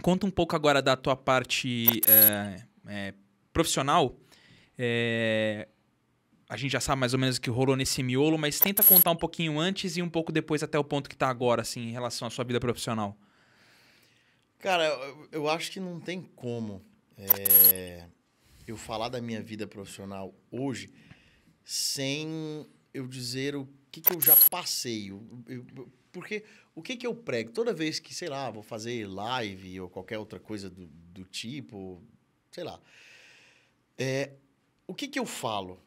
Conta um pouco agora da tua parte profissional. A gente já sabe mais ou menos o que rolou nesse miolo, mas tenta contar um pouquinho antes e um pouco depois até o ponto que tá agora, assim, em relação à sua vida profissional. Cara, eu acho que não tem como eu falar da minha vida profissional hoje sem eu dizer o que eu já passei. Porque o que eu prego? Toda vez que, sei lá, vou fazer live ou qualquer outra coisa do tipo, sei lá. O que eu falo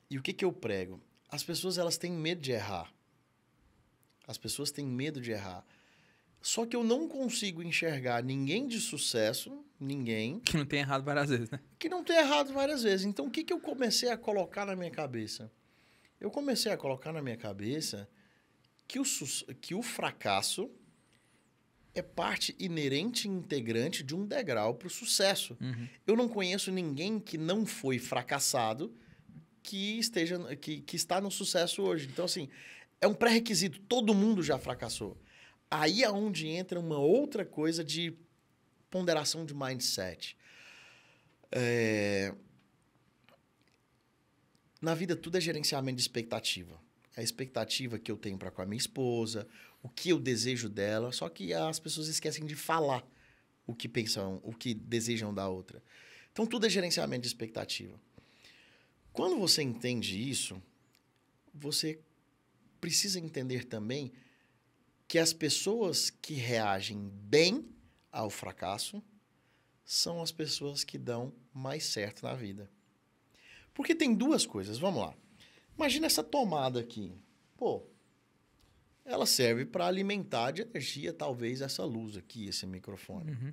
e o que eu prego? As pessoas, elas têm medo de errar. As pessoas têm medo de errar. Só que eu não consigo enxergar ninguém de sucesso, ninguém... Que não tem errado várias vezes, né? Que não tem errado várias vezes. Então, o que eu comecei a colocar na minha cabeça? Eu comecei a colocar na minha cabeça que o fracasso é parte inerente e integrante de um degrau para o sucesso. Uhum. Eu não conheço ninguém que não foi fracassado que está no sucesso hoje. Então, assim, é um pré-requisito. Todo mundo já fracassou. Aí é onde entra uma outra coisa de ponderação de mindset. Na vida, tudo é gerenciamento de expectativa. A expectativa que eu tenho para com a minha esposa, o que eu desejo dela, só que as pessoas esquecem de falar o que pensam, o que desejam da outra. Então, tudo é gerenciamento de expectativa. Quando você entende isso, você precisa entender também que as pessoas que reagem bem ao fracasso são as pessoas que dão mais certo na vida. Porque tem duas coisas, vamos lá. Imagina essa tomada aqui. Pô, ela serve para alimentar de energia, talvez, essa luz aqui, esse microfone. Uhum.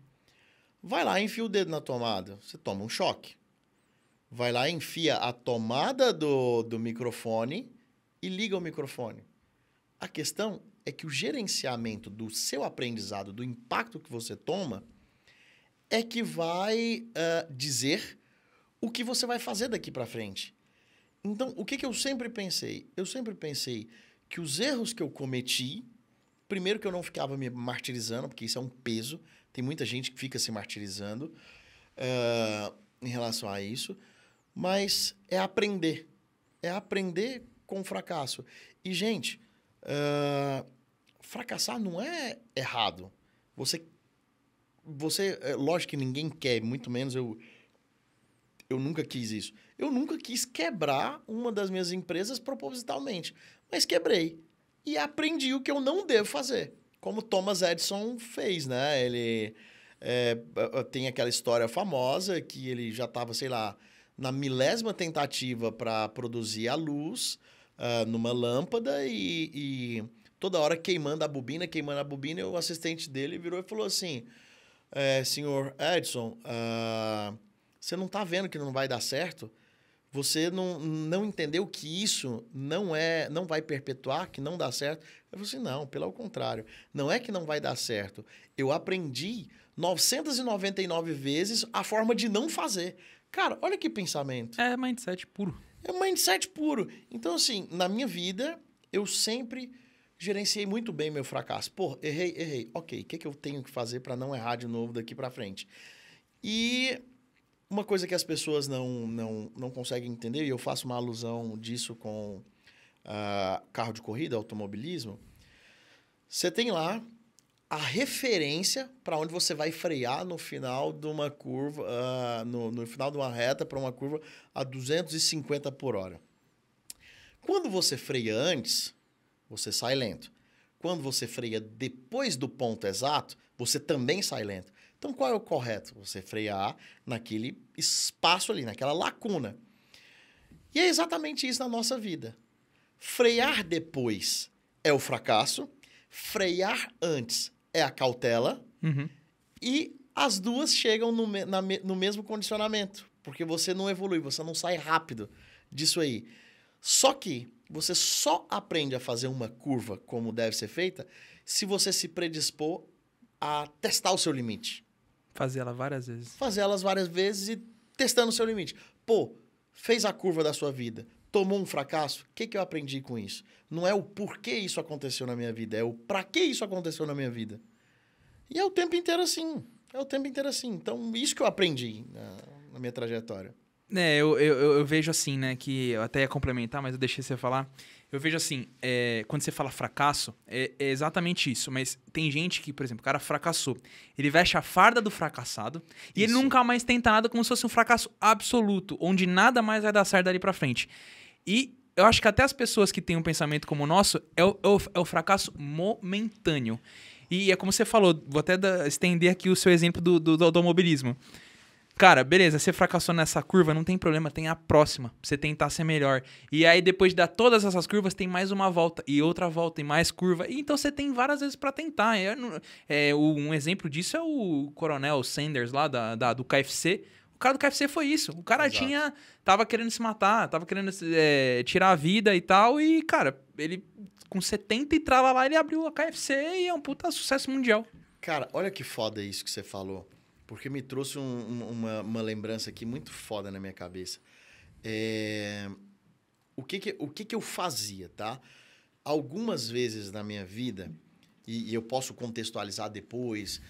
Vai lá, enfia o dedo na tomada, você toma um choque. Vai lá, enfia a tomada do microfone e liga o microfone. A questão é que o gerenciamento do seu aprendizado, do impacto que você toma, é que vai dizer o que você vai fazer daqui para frente. Então, o que eu sempre pensei? Eu sempre pensei que os erros que eu cometi, primeiro que eu não ficava me martirizando, porque isso é um peso, tem muita gente que fica se martirizando em relação a isso, mas é aprender. É aprender com o fracasso. E, gente, fracassar não é errado. Lógico que ninguém quer, muito menos eu nunca quis isso. Eu nunca quis quebrar uma das minhas empresas propositalmente, mas quebrei. E aprendi o que eu não devo fazer. Como Thomas Edison fez, né? Ele tem aquela história famosa que ele já estava, sei lá, na 1000ª tentativa para produzir a luz numa lâmpada e toda hora queimando a bobina, e o assistente dele virou e falou assim, senhor Edison, você não está vendo que não vai dar certo? Você não entendeu que isso não vai perpetuar, que não dá certo? Eu falei assim, não, pelo contrário. Não é que não vai dar certo. Eu aprendi 999 vezes a forma de não fazer. Cara, olha que pensamento. É mindset puro. É mindset puro. Então, assim, na minha vida, eu sempre gerenciei muito bem meu fracasso. Pô, errei. Ok, o que eu tenho que fazer para não errar de novo daqui para frente? E uma coisa que as pessoas não conseguem entender, e eu faço uma alusão disso com carro de corrida, automobilismo, você tem lá a referência para onde você vai frear no final de uma curva, no final de uma reta para uma curva a 250 por hora. Quando você freia antes, você sai lento. Quando você freia depois do ponto exato, você também sai lento. Então, qual é o correto? Você frear naquele espaço ali, naquela lacuna. E é exatamente isso na nossa vida. Frear depois é o fracasso, frear antes é a cautela, e as duas chegam no mesmo condicionamento, porque você não evolui, você não sai rápido disso aí. Só que você só aprende a fazer uma curva como deve ser feita se você se predispor a testar o seu limite. Fazer ela várias vezes. Fazer elas várias vezes e testando o seu limite. Pô, fez a curva da sua vida, tomou um fracasso, o que eu aprendi com isso? Não é o porquê isso aconteceu na minha vida, é o pra que isso aconteceu na minha vida. E é o tempo inteiro assim. É o tempo inteiro assim. Então, isso que eu aprendi na minha trajetória. Eu vejo assim, né, que eu até ia complementar, mas eu deixei você falar. Eu vejo assim, quando você fala fracasso, é exatamente isso. Mas tem gente que, por exemplo, o cara fracassou. Ele veste a farda do fracassado e ele nunca mais tenta nada como se fosse um fracasso absoluto, onde nada mais vai dar certo dali pra frente. E eu acho que até as pessoas que têm um pensamento como o nosso, é o fracasso momentâneo. E é como você falou, vou até estender aqui o seu exemplo do automobilismo. Cara, beleza, você fracassou nessa curva, não tem problema, tem a próxima, pra você tentar ser melhor. E aí, depois de dar todas essas curvas, tem mais uma volta, e outra volta, e mais curva. E então, você tem várias vezes pra tentar. Um exemplo disso é o Coronel Sanders lá, do KFC. O cara do KFC foi isso. O cara tava querendo se matar, tava querendo tirar a vida e tal. E, cara, ele com 70 e trava lá, ele abriu a KFC e é um puta sucesso mundial. Cara, olha que foda isso que você falou. Porque me trouxe uma lembrança aqui muito foda na minha cabeça. O que eu fazia, tá? Algumas vezes na minha vida, e eu posso contextualizar depois,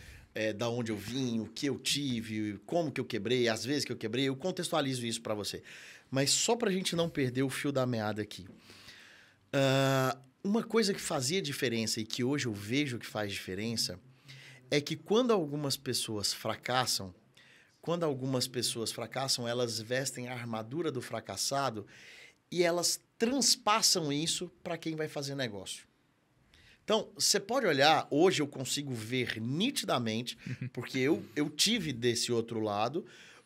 da onde eu vim, o que eu tive, como que eu quebrei, as vezes que eu quebrei, eu contextualizo isso pra você. Mas só pra gente não perder o fio da meada aqui. Uma coisa que fazia diferença e que hoje eu vejo que faz diferença é que quando algumas pessoas fracassam, elas vestem a armadura do fracassado e elas transpassam isso para quem vai fazer negócio. Então, você pode olhar, hoje eu consigo ver nitidamente, porque eu tive desse outro lado,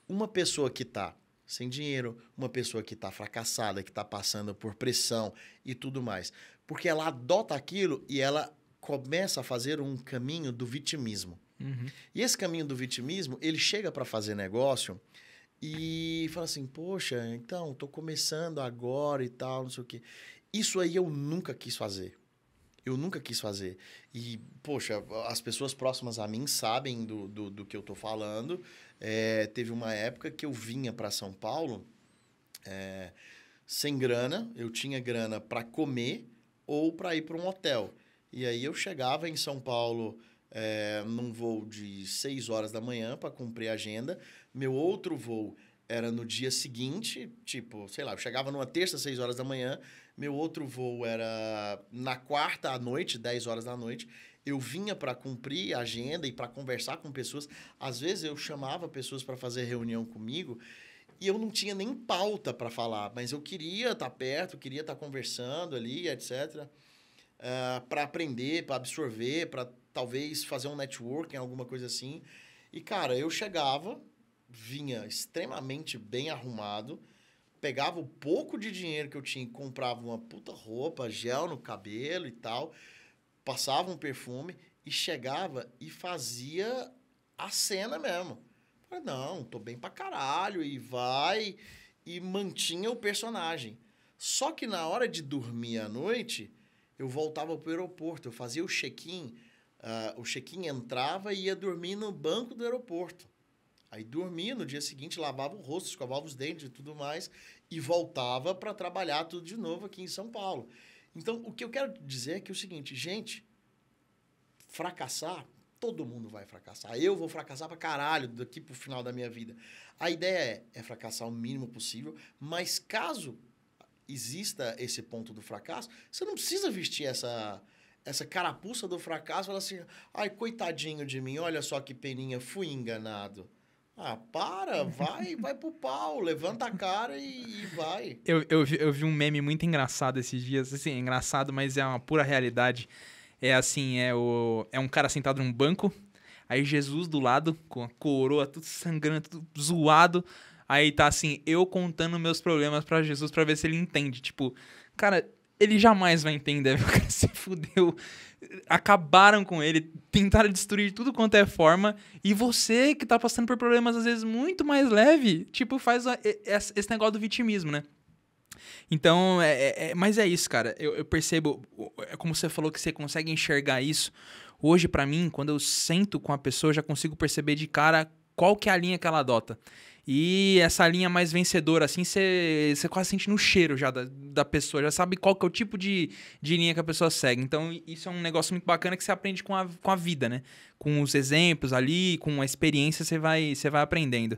uma pessoa que está sem dinheiro, uma pessoa que está fracassada, que está passando por pressão e tudo mais. Porque ela adota aquilo e ela começa a fazer um caminho do vitimismo. Uhum. E esse caminho do vitimismo, ele chega para fazer negócio e fala assim, poxa, então, tô começando agora e tal, não sei o quê. Isso aí eu nunca quis fazer. E, poxa, as pessoas próximas a mim sabem do que eu tô falando. Teve uma época que eu vinha para São Paulo sem grana. Eu tinha grana para comer ou para ir para um hotel. E aí eu chegava em São Paulo num voo de 6 horas da manhã para cumprir a agenda. Meu outro voo era no dia seguinte, tipo, sei lá, eu chegava numa terça, 6 horas da manhã. Meu outro voo era na quarta à noite, 10 horas da noite. Eu vinha para cumprir a agenda e para conversar com pessoas. Às vezes eu chamava pessoas para fazer reunião comigo e eu não tinha nem pauta para falar, mas eu queria estar perto, queria estar conversando ali, etc. Para aprender, para absorver, para talvez fazer um networking, alguma coisa assim. E, cara, eu chegava, vinha extremamente bem arrumado, pegava o pouco de dinheiro que eu tinha e comprava uma puta roupa, gel no cabelo e tal, passava um perfume e chegava e fazia a cena mesmo. Falei, não, tô bem pra caralho, e vai, e mantinha o personagem. Só que na hora de dormir à noite, eu voltava pro aeroporto, eu fazia o check-in entrava e ia dormir no banco do aeroporto. Aí dormia, no dia seguinte lavava o rosto, escovava os dentes e tudo mais e voltava para trabalhar tudo de novo aqui em São Paulo. Então, o que eu quero dizer é que é o seguinte, gente, fracassar, todo mundo vai fracassar. Eu vou fracassar pra caralho daqui pro final da minha vida. A ideia é fracassar o mínimo possível, mas caso exista esse ponto do fracasso, você não precisa vestir essa carapuça do fracasso e falar assim, ai, coitadinho de mim, olha só que peninha, fui enganado. Ah, vai pro pau, levanta a cara e vai. Eu vi um meme muito engraçado esses dias, assim, é engraçado, mas é uma pura realidade. É assim, é um cara sentado num banco, aí Jesus do lado, com a coroa, tudo sangrando, tudo zoado. Aí tá assim, eu contando meus problemas pra Jesus pra ver se ele entende. Tipo, cara, ele jamais vai entender, o cara se fudeu. Acabaram com ele, tentaram destruir de tudo quanto é forma. E você que tá passando por problemas às vezes muito mais leve, tipo, faz esse negócio do vitimismo, né? Então, mas é isso, cara. Eu percebo, como você falou que você consegue enxergar isso. Hoje, pra mim, quando eu sento com a pessoa, eu já consigo perceber de cara qual que é a linha que ela adota. E essa linha mais vencedora, assim, você quase sente no cheiro já da pessoa, já sabe qual que é o tipo de linha que a pessoa segue. Então, isso é um negócio muito bacana que você aprende com a vida, né? Com os exemplos ali, com a experiência, você vai aprendendo.